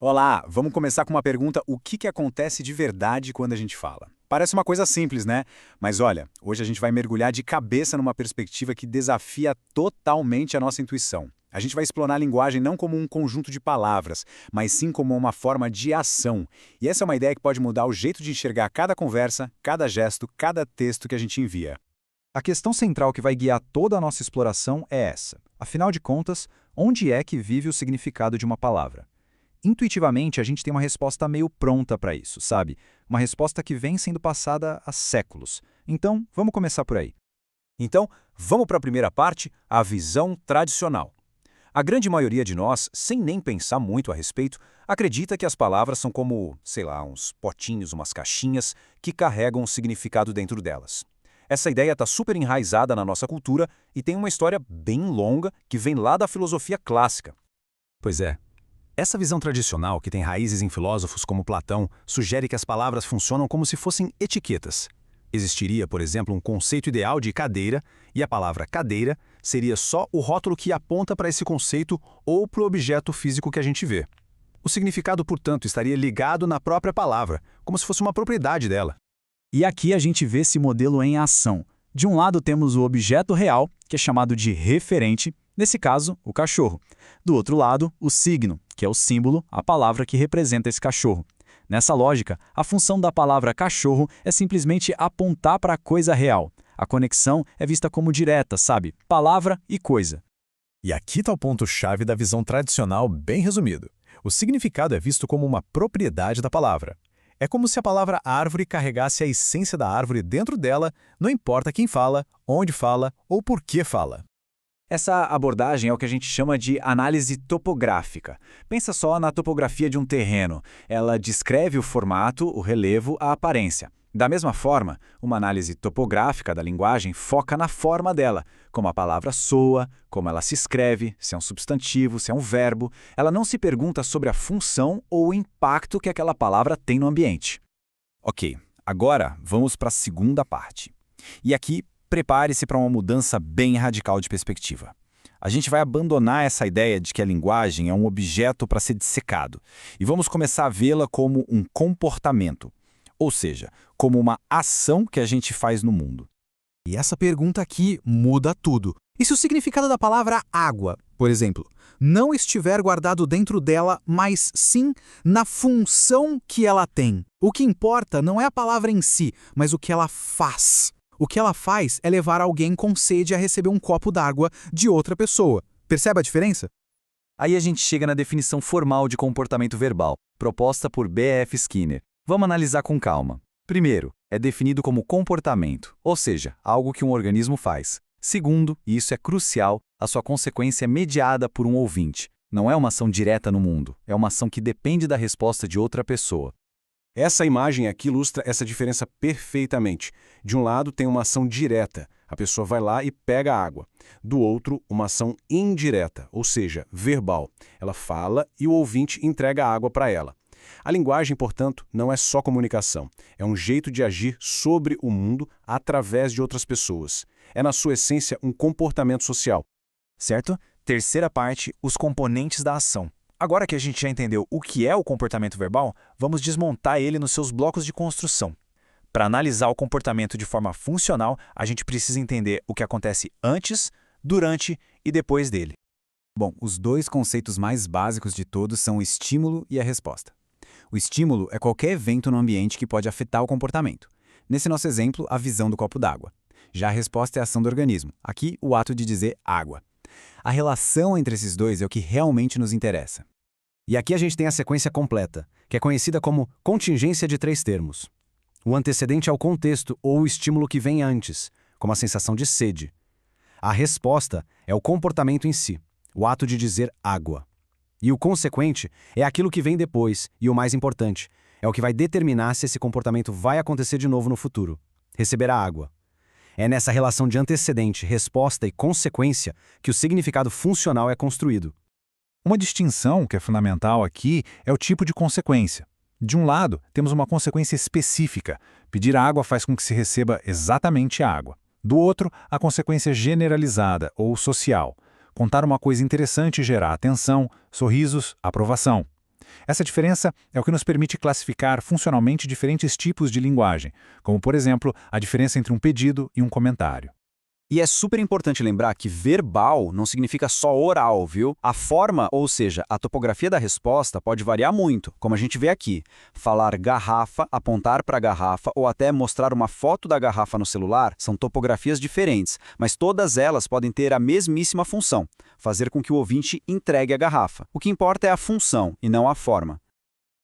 Olá, vamos começar com uma pergunta: o que acontece de verdade quando a gente fala? Parece uma coisa simples, né? Mas olha, hoje a gente vai mergulhar de cabeça numa perspectiva que desafia totalmente a nossa intuição. A gente vai explorar a linguagem não como um conjunto de palavras, mas sim como uma forma de ação. E essa é uma ideia que pode mudar o jeito de enxergar cada conversa, cada gesto, cada texto que a gente envia. A questão central que vai guiar toda a nossa exploração é essa. Afinal de contas, onde é que vive o significado de uma palavra? Intuitivamente, a gente tem uma resposta meio pronta para isso, sabe? Uma resposta que vem sendo passada há séculos. Então, vamos começar por aí. Então, vamos para a primeira parte, a visão tradicional. A grande maioria de nós, sem nem pensar muito a respeito, acredita que as palavras são como, sei lá, uns potinhos, umas caixinhas que carregam um significado dentro delas. Essa ideia está super enraizada na nossa cultura e tem uma história bem longa que vem lá da filosofia clássica. Pois é. Essa visão tradicional, que tem raízes em filósofos como Platão, sugere que as palavras funcionam como se fossem etiquetas. Existiria, por exemplo, um conceito ideal de cadeira, e a palavra cadeira seria só o rótulo que aponta para esse conceito ou para o objeto físico que a gente vê. O significado, portanto, estaria ligado na própria palavra, como se fosse uma propriedade dela. E aqui a gente vê esse modelo em ação. De um lado temos o objeto real, que é chamado de referente, nesse caso, o cachorro. Do outro lado, o signo, que é o símbolo, a palavra que representa esse cachorro. Nessa lógica, a função da palavra cachorro é simplesmente apontar para a coisa real. A conexão é vista como direta, sabe? Palavra e coisa. E aqui está o ponto-chave da visão tradicional bem resumido. O significado é visto como uma propriedade da palavra. É como se a palavra árvore carregasse a essência da árvore dentro dela, não importa quem fala, onde fala ou por que fala. Essa abordagem é o que a gente chama de análise topográfica. Pensa só na topografia de um terreno. Ela descreve o formato, o relevo, a aparência. Da mesma forma, uma análise topográfica da linguagem foca na forma dela, como a palavra soa, como ela se escreve, se é um substantivo, se é um verbo. Ela não se pergunta sobre a função ou o impacto que aquela palavra tem no ambiente. Ok, agora vamos para a segunda parte. E aqui, prepare-se para uma mudança bem radical de perspectiva. A gente vai abandonar essa ideia de que a linguagem é um objeto para ser dissecado e vamos começar a vê-la como um comportamento, ou seja, como uma ação que a gente faz no mundo. E essa pergunta aqui muda tudo. E se o significado da palavra água, por exemplo, não estiver guardado dentro dela, mas sim na função que ela tem? O que importa não é a palavra em si, mas o que ela faz. O que ela faz é levar alguém com sede a receber um copo d'água de outra pessoa. Percebe a diferença? Aí a gente chega na definição formal de comportamento verbal, proposta por B.F. Skinner. Vamos analisar com calma. Primeiro, é definido como comportamento, ou seja, algo que um organismo faz. Segundo, e isso é crucial, a sua consequência é mediada por um ouvinte. Não é uma ação direta no mundo, é uma ação que depende da resposta de outra pessoa. Essa imagem aqui ilustra essa diferença perfeitamente. De um lado tem uma ação direta, a pessoa vai lá e pega a água. Do outro, uma ação indireta, ou seja, verbal. Ela fala e o ouvinte entrega a água para ela. A linguagem, portanto, não é só comunicação. É um jeito de agir sobre o mundo através de outras pessoas. É, na sua essência, um comportamento social. Certo? Terceira parte, os componentes da ação. Agora que a gente já entendeu o que é o comportamento verbal, vamos desmontar ele nos seus blocos de construção. Para analisar o comportamento de forma funcional, a gente precisa entender o que acontece antes, durante e depois dele. Bom, os dois conceitos mais básicos de todos são o estímulo e a resposta. O estímulo é qualquer evento no ambiente que pode afetar o comportamento. Nesse nosso exemplo, a visão do copo d'água. Já a resposta é a ação do organismo. Aqui, o ato de dizer água. A relação entre esses dois é o que realmente nos interessa. E aqui a gente tem a sequência completa, que é conhecida como contingência de 3 termos. O antecedente é o contexto ou o estímulo que vem antes, como a sensação de sede. A resposta é o comportamento em si, o ato de dizer água. E o consequente é aquilo que vem depois, e o mais importante, é o que vai determinar se esse comportamento vai acontecer de novo no futuro. Receber a água. É nessa relação de antecedente, resposta e consequência que o significado funcional é construído. Uma distinção que é fundamental aqui é o tipo de consequência. De um lado, temos uma consequência específica. Pedir água faz com que se receba exatamente a água. Do outro, a consequência generalizada ou social. Contar uma coisa interessante e gerar atenção, sorrisos, aprovação. Essa diferença é o que nos permite classificar funcionalmente diferentes tipos de linguagem, como, por exemplo, a diferença entre um pedido e um comentário. E é super importante lembrar que verbal não significa só oral, viu? A forma, ou seja, a topografia da resposta pode variar muito, como a gente vê aqui. Falar garrafa, apontar para a garrafa ou até mostrar uma foto da garrafa no celular são topografias diferentes, mas todas elas podem ter a mesmíssima função, fazer com que o ouvinte entregue a garrafa. O que importa é a função e não a forma.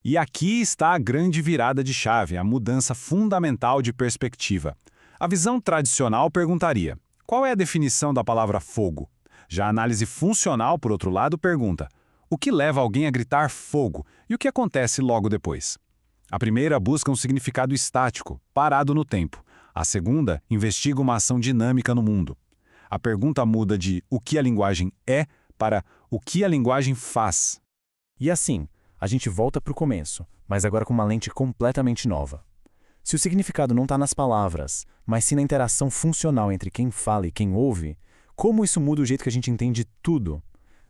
E aqui está a grande virada de chave, a mudança fundamental de perspectiva. A visão tradicional perguntaria: qual é a definição da palavra fogo? Já a análise funcional, por outro lado, pergunta: o que leva alguém a gritar fogo e o que acontece logo depois? A primeira busca um significado estático, parado no tempo. A segunda investiga uma ação dinâmica no mundo. A pergunta muda de o que a linguagem é para o que a linguagem faz. E assim, a gente volta para o começo, mas agora com uma lente completamente nova. Se o significado não está nas palavras, mas sim na interação funcional entre quem fala e quem ouve, como isso muda o jeito que a gente entende tudo?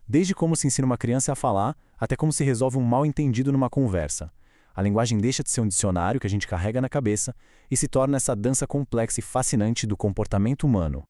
Desde como se ensina uma criança a falar, até como se resolve um mal-entendido numa conversa. A linguagem deixa de ser um dicionário que a gente carrega na cabeça e se torna essa dança complexa e fascinante do comportamento humano.